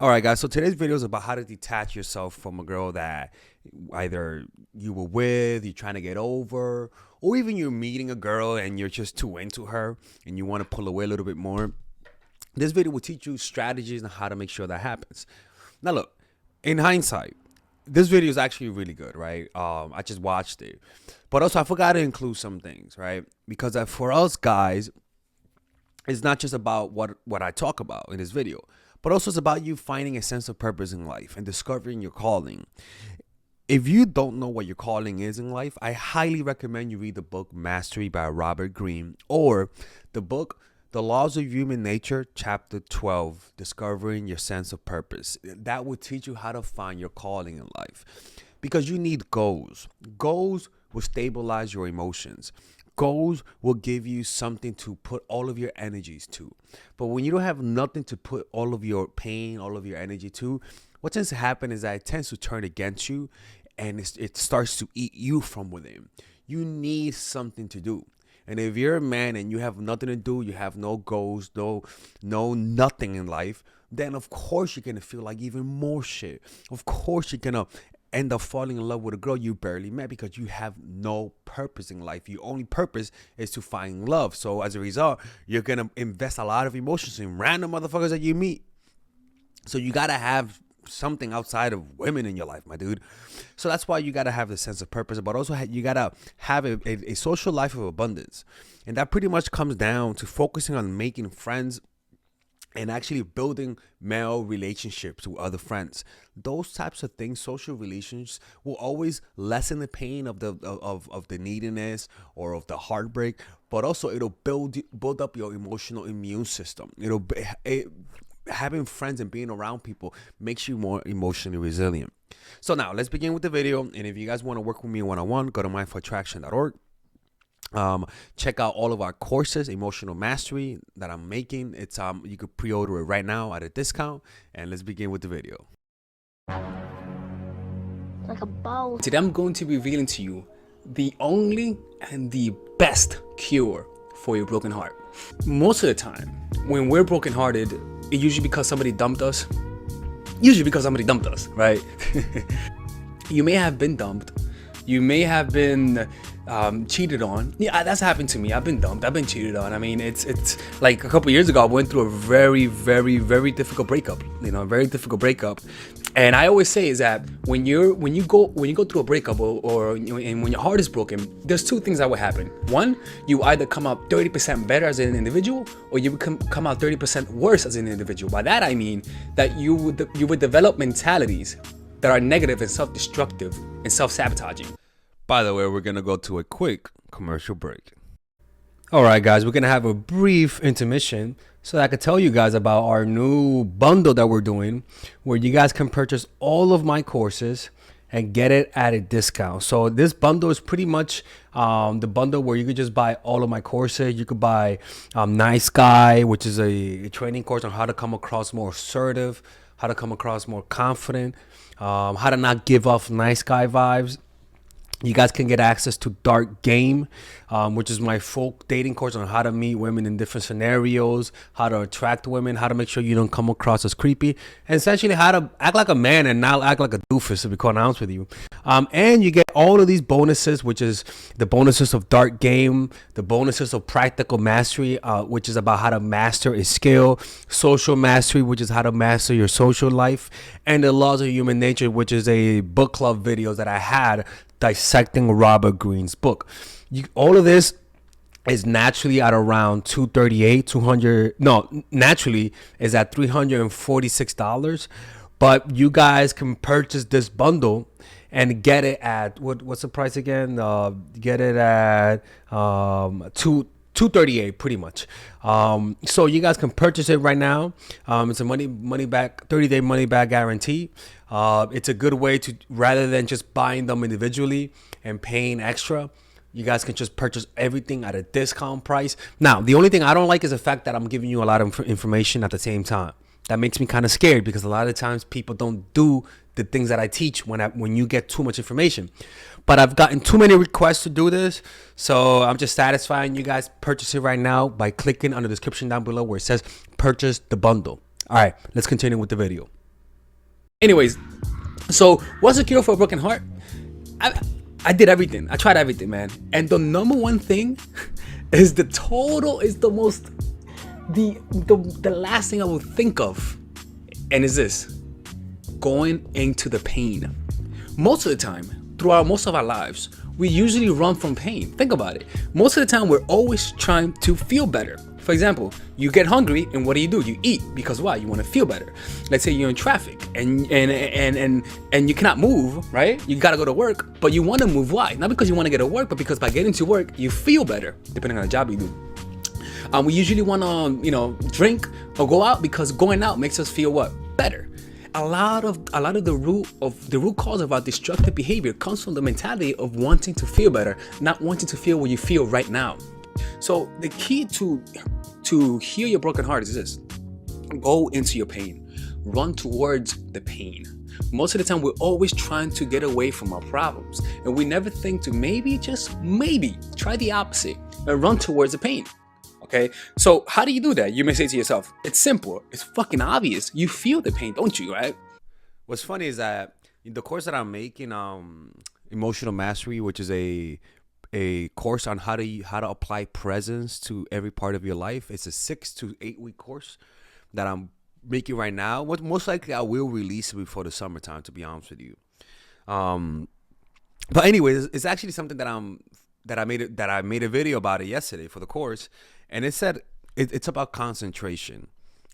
All right, guys. So today's video is about how to detach yourself from a girl that either you were with, you're trying to get over, or even you're meeting a girl and you're just too into her and you want to pull away a little bit more. This video will teach you strategies on how to make sure that happens. Now, look, in hindsight, this video is actually really good, right? I just watched it, but also I forgot to include some things, right? Because for us guys, it's not just about what I talk about in this video, but also it's about you finding a sense of purpose in life and discovering your calling. If you don't know what your calling is in life, I highly recommend you read the book Mastery by Robert Greene, or the book The Laws of Human Nature, Chapter 12, Discovering Your Sense of Purpose. That will teach you how to find your calling in life, because you need goals. Goals will stabilize your emotions. Goals will give you something to put all of your energies to. But when you don't have nothing to put all of your pain, all of your energy to, what tends to happen is that it tends to turn against you, and it starts to eat you from within. You need something to do. And if you're a man and you have nothing to do, you have no goals, no nothing in life, then of course you're going to feel like even more shit. Of course you're going to end up falling in love with a girl you barely met because you have no purpose in life. Your only purpose is to find love. So as a result, you're going to invest a lot of emotions in random motherfuckers that you meet. So you got to have something outside of women in your life, my dude. So that's why you got to have the sense of purpose, but also you got to have a social life of abundance. And that pretty much comes down to focusing on making friends and actually building male relationships with other friends. Those types of things, social relations, will always lessen the pain of the neediness or of the heartbreak, but also it'll build up your emotional immune system. Having friends and being around people makes you more emotionally resilient. So now let's begin with the video. And if you guys want to work with me one-on-one, go to mindfulattraction.org. Check out all of our courses, emotional mastery that I'm making. It's you could pre-order it right now at a discount. And let's begin with the video. Like a bowl. Today I'm going to be revealing to you the only and the best cure for your broken heart. Most of the time, when we're brokenhearted, it's usually because somebody dumped us. Right? You may have been dumped. You may have been cheated on. Yeah, that's happened to me. I've been dumped. I've been cheated on. I mean, it's like a couple years ago, I went through a very, very, very difficult breakup. A very difficult breakup. And I always say is that when you go through a breakup or and when your heart is broken, there's two things that will happen. One, you either come out 30% better as an individual, or you come out 30% worse as an individual. By that I mean that you would develop mentalities that are negative and self-destructive and self-sabotaging. By the way, we're going to go to a quick commercial break. All right, guys, we're going to have a brief intermission so that I can tell you guys about our new bundle that we're doing, where you guys can purchase all of my courses and get it at a discount. So this bundle is pretty much the bundle where you could just buy all of my courses. You could buy Nice Guy, which is a training course on how to come across more assertive, how to come across more confident, how to not give off nice guy vibes. You guys can get access to Dark Game, which is my folk dating course on how to meet women in different scenarios, how to attract women, how to make sure you don't come across as creepy, and essentially how to act like a man and not act like a doofus, to be quite honest with you. And you get all of these bonuses, which is the bonuses of Dark Game, the bonuses of Practical Mastery, which is about how to master a skill, Social Mastery, which is how to master your social life, and the Laws of Human Nature, which is a book club videos that I had dissecting Robert Greene's book. All of this is naturally at around naturally is at $346, but you guys can purchase this bundle and get it at what's the price again? Get it at $238 pretty much. So you guys can purchase it right now. It's a money back 30-day money back guarantee. It's a good way to, rather than just buying them individually and paying extra, you guys can just purchase everything at a discount price. Now, the only thing I don't like is the fact that I'm giving you a lot of information at the same time. That makes me kind of scared, because a lot of times people don't do the things that I teach when you get too much information. But I've gotten too many requests to do this, so I'm just satisfying you guys. Purchase it right now by clicking on the description down below where it says purchase the bundle. All right, let's continue with the video. Anyways, so what's the cure for a broken heart? I did everything. I tried everything, man. And the number one thing is the last thing I would think of. And is this: going into the pain. Most of the time, throughout most of our lives, we usually run from pain. Think about it. Most of the time, we're always trying to feel better. For example, you get hungry and what do? You eat, because why? You want to feel better. Let's say you're in traffic and you cannot move, right? You gotta go to work, but you want to move. Why? Not because you want to get to work, but because by getting to work, you feel better, depending on the job you do. We usually want to, drink or go out because going out makes us feel what? Better. A lot of the root cause of our destructive behavior comes from the mentality of wanting to feel better, not wanting to feel what you feel right now. So the key to heal your broken heart is this: go into your pain, run towards the pain. Most of the time, we're always trying to get away from our problems, and we never think to maybe, just maybe, try the opposite and run towards the pain. Okay, so how do you do that? You may say to yourself, it's simple, it's fucking obvious. You feel the pain, don't you, right? What's funny is that the course that I'm making, Emotional Mastery, which is a course on how to apply presence to every part of your life. It's a 6 to 8 week course that I'm making right now. What most likely I will release it before the summertime, to be honest with you. But anyways, it's actually something that I made a video about it yesterday for the course, and it said it's about concentration.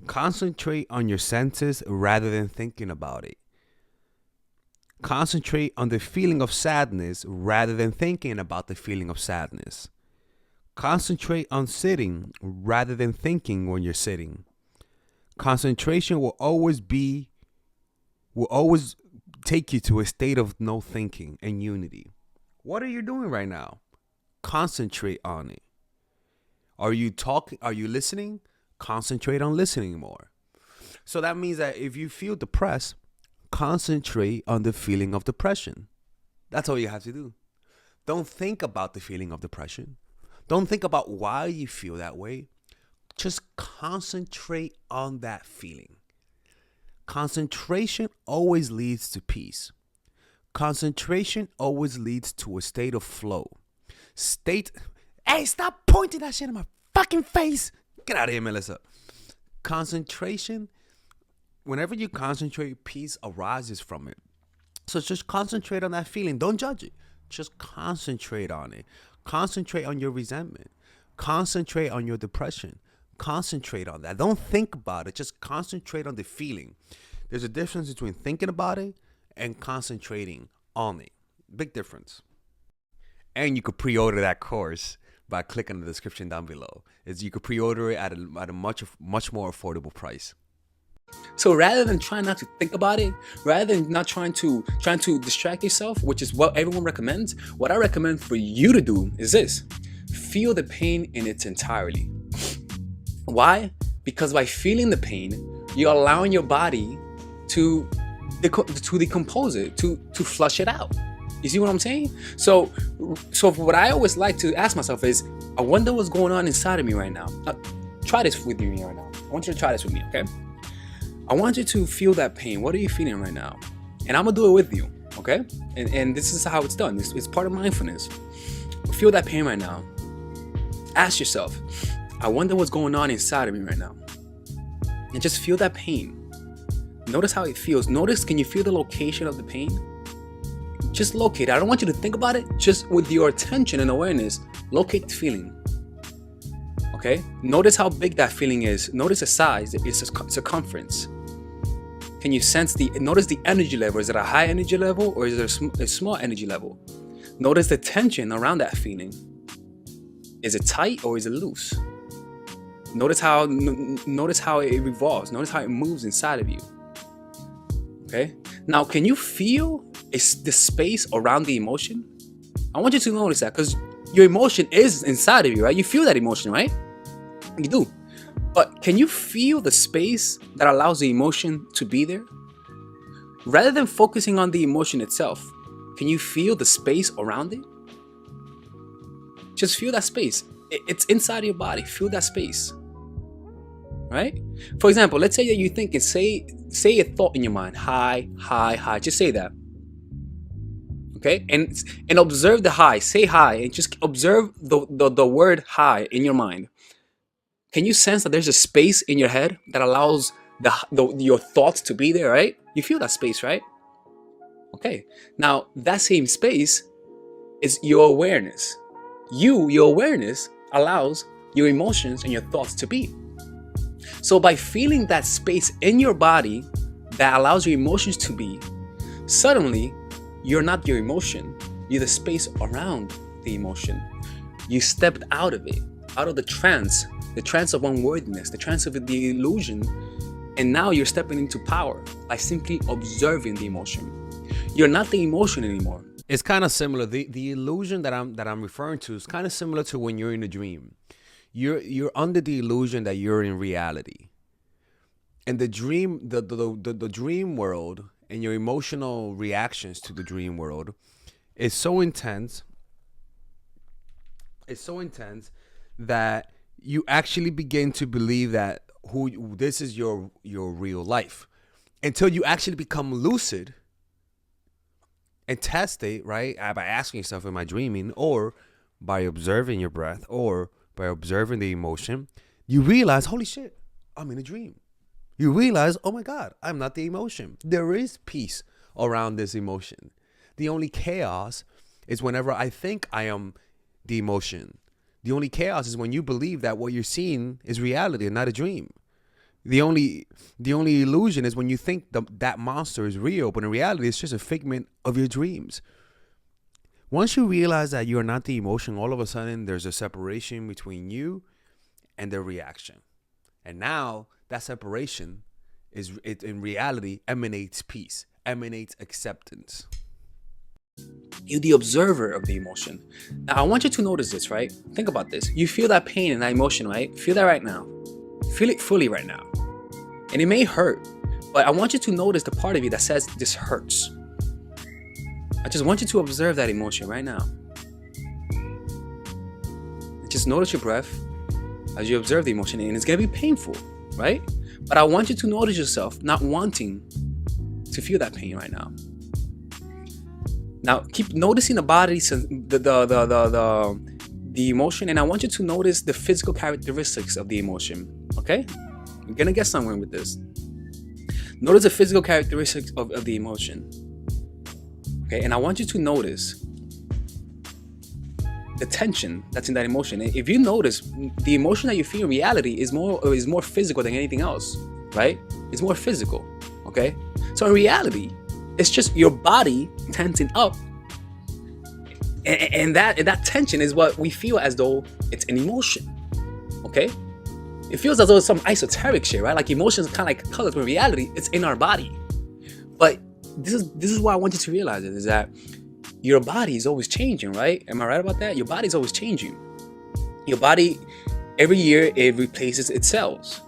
Concentrate on your senses rather than thinking about it. Concentrate on the feeling of sadness rather than thinking about the feeling of sadness. Concentrate on sitting rather than thinking when you're sitting. Concentration will always take you to a state of no thinking and unity. What are you doing right now? Concentrate on it. Are you talking? Are you listening? Concentrate on listening more. So that means that if you feel depressed, concentrate on the feeling of depression. That's all you have to do. Don't think about the feeling of depression. Don't think about why you feel that way. Just concentrate on that feeling. Concentration always leads to peace. Concentration always leads to a state of flow. Hey, stop pointing that shit in my fucking face. Get out of here, Melissa. Concentration, whenever you concentrate, peace arises from it. So just concentrate on that feeling. Don't judge it. Just concentrate on it. Concentrate on your resentment. Concentrate on your depression. Concentrate on that. Don't think about it. Just concentrate on the feeling. There's a difference between thinking about it and concentrating on it. Big difference. And you could pre-order that course by clicking the description down below. You could pre-order it at a much more affordable price. So rather than trying not to think about it, rather than not trying to distract yourself, which is what everyone recommends, what I recommend for you to do is this: feel the pain in its entirety. Why? Because by feeling the pain, you're allowing your body to decompose it, to flush it out. You see what I'm saying? So what I always like to ask myself is, I wonder what's going on inside of me right now. Try this with me right now. I want you to try this with me, okay? I want you to feel that pain. What are you feeling right now? And I'm gonna do it with you, okay? And this is how it's done. It's part of mindfulness. Feel that pain right now. Ask yourself, I wonder what's going on inside of me right now. And just feel that pain. Notice how it feels. Can you feel the location of the pain? Just locate it. I don't want you to think about it. Just with your attention and awareness, locate the feeling. Okay? Notice how big that feeling is. Notice the size, its circumference. Can you notice the energy level? Is it a high energy level or is it a small energy level? Notice the tension around that feeling. Is it tight or is it loose? Notice how it revolves. Notice how it moves inside of you. Okay? Now, can you feel the space around the emotion? I want you to notice that, because your emotion is inside of you, right? You feel that emotion, right? You do. But can you feel the space that allows the emotion to be there? Rather than focusing on the emotion itself, can you feel the space around it? Just feel that space. It's inside your body. Feel that space. right? For example, let's say that you think and say a thought in your mind, high, high, high. Just say that, okay? And observe the high. Say high, and just observe the word high in your mind. Can you sense that there's a space in your head that allows your thoughts to be there, right? You feel that space, right? Okay. Now that same space is your awareness. Your awareness allows your emotions and your thoughts to be. So by feeling that space in your body that allows your emotions to be, suddenly you're not your emotion. You're the space around the emotion. You stepped out of it, out of the trance of unworthiness, the trance of the illusion, and now you're stepping into power by simply observing the emotion. You're not the emotion anymore. It's kind of similar. The illusion that I'm referring to is kind of similar to when you're in a dream. You're under the illusion that you're in reality. And the dream the dream world and your emotional reactions to the dream world is so intense. It's so intense that you actually begin to believe that this is your real life until you actually become lucid and test it, right? By asking yourself, am I dreaming? Or by observing your breath, or by observing the emotion, you realize, holy shit, I'm in a dream. You realize, oh my God, I'm not the emotion. There is peace around this emotion. The only chaos is whenever I think I am the emotion. The only chaos is when you believe that what you're seeing is reality and not a dream. The only illusion is when you think that monster is real, but in reality, it's just a figment of your dreams. Once you realize that you're not the emotion, all of a sudden there's a separation between you and the reaction. And now that separation in reality emanates peace, emanates acceptance. You're the observer of the emotion. Now, I want you to notice this, right? Think about this. You feel that pain and that emotion, right? Feel that right now. Feel it fully right now. And it may hurt, but I want you to notice the part of you that says this hurts. I just want you to observe that emotion right now. Just notice your breath as you observe the emotion, and it's going to be painful, right? But I want you to notice yourself not wanting to feel that pain right now. Now, keep noticing the body, the emotion, and I want you to notice the physical characteristics of the emotion, okay? You're gonna get somewhere with this. Notice the physical characteristics of the emotion, okay? And I want you to notice the tension that's in that emotion. And if you notice, the emotion that you feel in reality is more physical than anything else, right? It's more physical, okay? So in reality, it's just your body tensing up, and that tension is what we feel as though it's an emotion, okay? It feels as though it's some esoteric shit, right? Like emotions kind of like colors, but in reality, it's in our body. But this is what I want you to realize is that your body is always changing, right? Am I right about that? Your body is always changing. Your body, every year, it replaces its cells.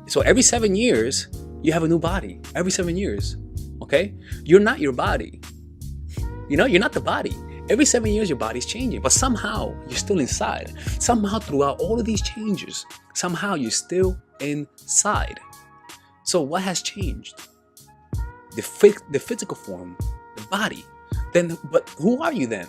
So every 7 years, you have a new body. Every 7 years, okay? You're not your body. You know, you're not the body. Every 7 years, your body's changing, but somehow you're still inside. Somehow throughout all of these changes, somehow you're still inside. So what has changed? The physical form, the body. Then, but who are you then?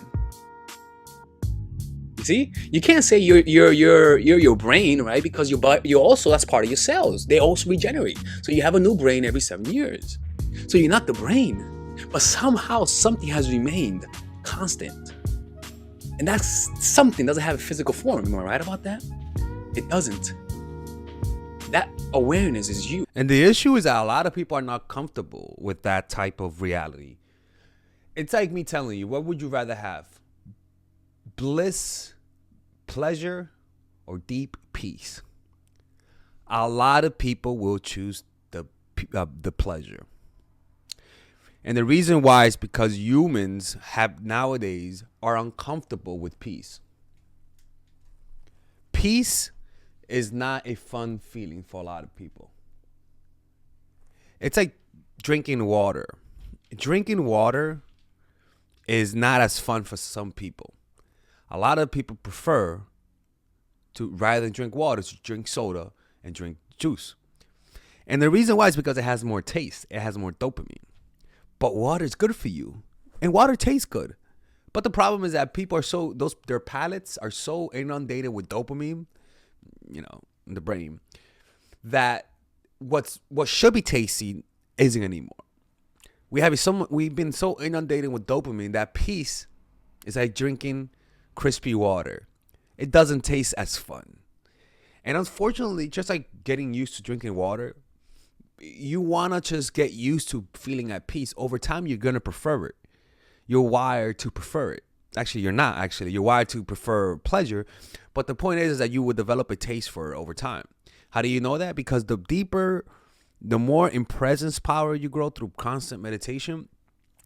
You see, you can't say you're your brain, right? Because you're also, that's part of your cells. They also regenerate. So you have a new brain every 7 years. So you're not the brain, but somehow something has remained constant. And that's something doesn't have a physical form. Am I right about that? It doesn't. That awareness is you. And the issue is that a lot of people are not comfortable with that type of reality. It's like me telling you, what would you rather have? Bliss, pleasure, or deep peace? A lot of people will choose the pleasure. And the reason why is because humans nowadays are uncomfortable with peace. Peace is not a fun feeling for a lot of people. It's like drinking water. Drinking water is not as fun for some people. A lot of people prefer to, rather than drink water, to drink soda and drink juice. And the reason why is because it has more taste. It has more dopamine. But water is good for you. And water tastes good. But the problem is that people are their palates are so inundated with dopamine, in the brain, that what should be tasty isn't anymore. We've been so inundated with dopamine that peace is like drinking crispy water. It doesn't taste as fun. And unfortunately, just like getting used to drinking water, you want to just get used to feeling at peace. Over time, you're going to prefer it. You're wired to prefer it. Actually, you're not actually. You're wired to prefer pleasure. But the point is that you will develop a taste for it over time. How do you know that? Because the more in presence power you grow through constant meditation,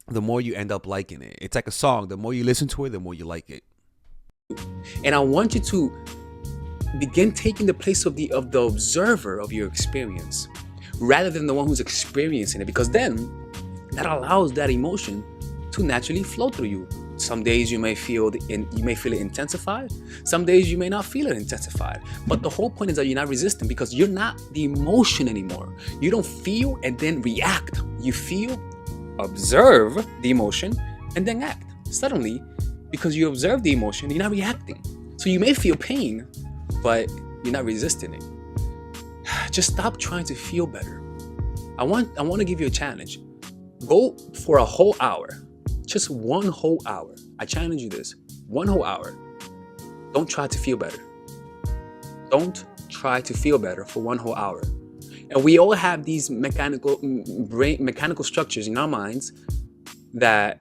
the more you end up liking it. It's like a song. The more you listen to it, the more you like it. And I want you to begin taking the place of the observer of your experience, rather than the one who's experiencing it, because then that allows that emotion to naturally flow through you. Some days you may feel it intensified. Some days you may not feel it intensified. But the whole point is that you're not resisting, because you're not the emotion anymore. You don't feel and then react. You feel, observe the emotion, and then act. Suddenly, because you observe the emotion, you're not reacting. So you may feel pain, but you're not resisting it. Just stop trying to feel better. I want to give you a challenge. Go for a whole hour. Just one whole hour. I challenge you this. 1 whole hour. Don't try to feel better. Don't try to feel better for 1 whole hour. And we all have these mechanical structures in our minds that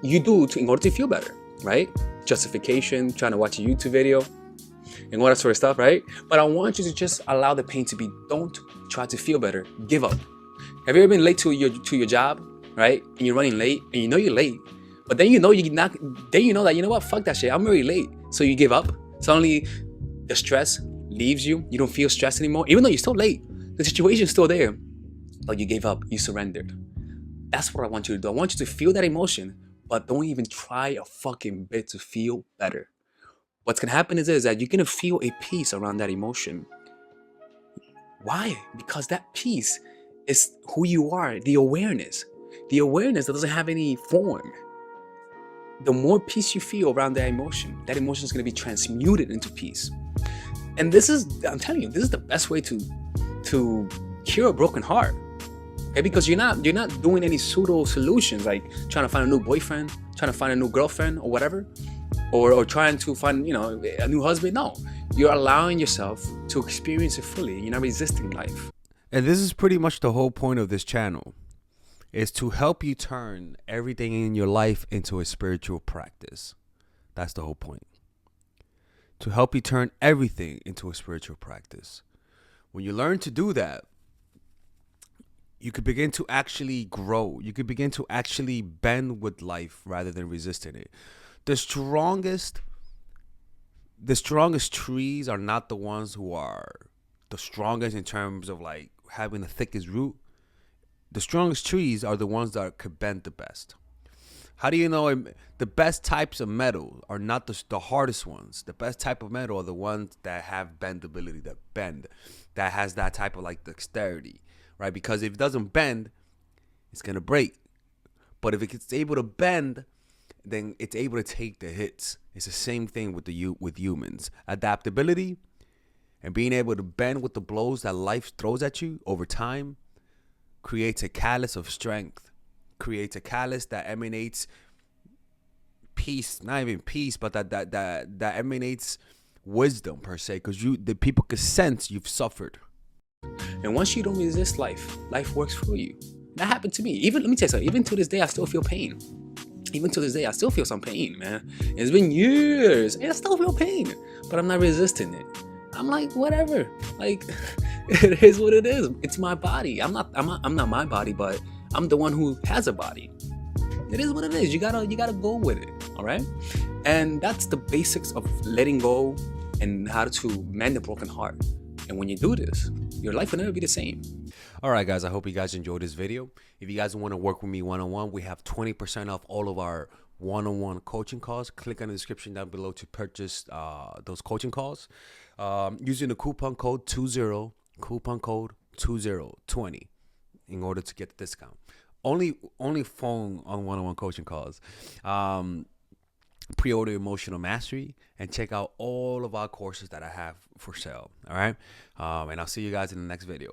you do in order to feel better, right? Justification, trying to watch a YouTube video, and all that sort of stuff, right? But I want you to just allow the pain to be. Don't try to feel better. Give up. Have you ever been late to your job, right? And you're running late, and you know you're late, but then you know you're not. Then you know that, you know what? Fuck that shit. I'm already late. So you give up. Suddenly, the stress leaves you. You don't feel stressed anymore, even though you're still late. The situation's still there, but you gave up. You surrendered. That's what I want you to do. I want you to feel that emotion, but don't even try a fucking bit to feel better. What's gonna happen is that you're gonna feel a peace around that emotion. Why? Because that peace is who you are, the awareness. The awareness that doesn't have any form. The more peace you feel around that emotion is gonna be transmuted into peace. And this is, I'm telling you, this is the best way to cure a broken heart. Okay, because you're not doing any pseudo solutions, like trying to find a new boyfriend, trying to find a new girlfriend or whatever. Or trying to find, a new husband. No, you're allowing yourself to experience it fully. You're not resisting life. And this is pretty much the whole point of this channel, is to help you turn everything in your life into a spiritual practice. That's the whole point. To help you turn everything into a spiritual practice. When you learn to do that, you could begin to actually grow. You could begin to actually bend with life rather than resisting it. The strongest trees are not the ones who are the strongest in terms of like having the thickest root. The strongest trees are the ones that could bend the best. How do you know the best types of metal are not the hardest ones? The best type of metal are the ones that have bendability, that bend, that has that type of like dexterity, right? Because if it doesn't bend, it's gonna break. But if it's able to bend, then it's able to take the hits. It's the same thing with humans. Adaptability and being able to bend with the blows that life throws at you over time creates a callus of strength, creates a callus that emanates peace, not even peace, but that emanates wisdom per se, because the people can sense you've suffered. And once you don't resist life works for you. That happened to me. Let me tell you something, even to this day I still feel pain. Even to this day, I still feel some pain, man. It's been years, and I still feel pain, but I'm not resisting it. I'm like, whatever. Like, it is what it is. It's my body. I'm not my body, but I'm the one who has a body. It is what it is. You gotta go with it. All right. And that's the basics of letting go and how to mend a broken heart. And when you do this, your life will never be the same. All right, guys, I hope you guys enjoyed this video. If you guys want to work with me one-on-one, we have 20% off all of our one-on-one coaching calls. Click on the description down below to purchase those coaching calls. Using the coupon code 20, coupon code 2020 in order to get the discount. Only phone on one-on-one coaching calls. Pre-order Emotional Mastery and check out all of our courses that I have for sale. All right. And I'll see you guys in the next video.